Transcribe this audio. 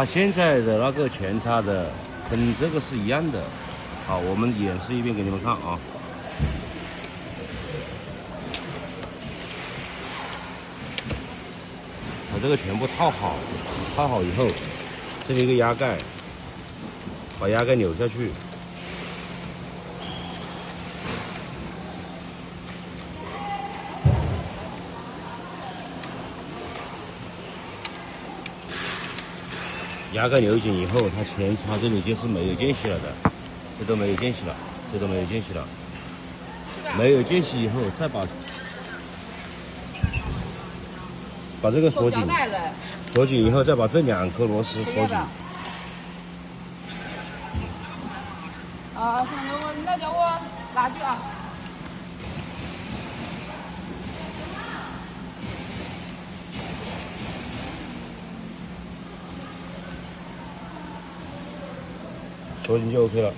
它现在的那个前叉的跟这个是一样的。好，我们演示一遍给你们看啊。把这个全部套好，套好以后，这里一个压盖，把压盖扭下去。压盖扭紧以后，它前叉这里就是没有间隙了的，这都没有间隙了，这都没有间隙了。没有间隙以后，再把这个锁紧，锁紧以后，再把这2颗螺丝锁紧。啊，兄弟，那叫我拿去啊。锁紧就 OK 了。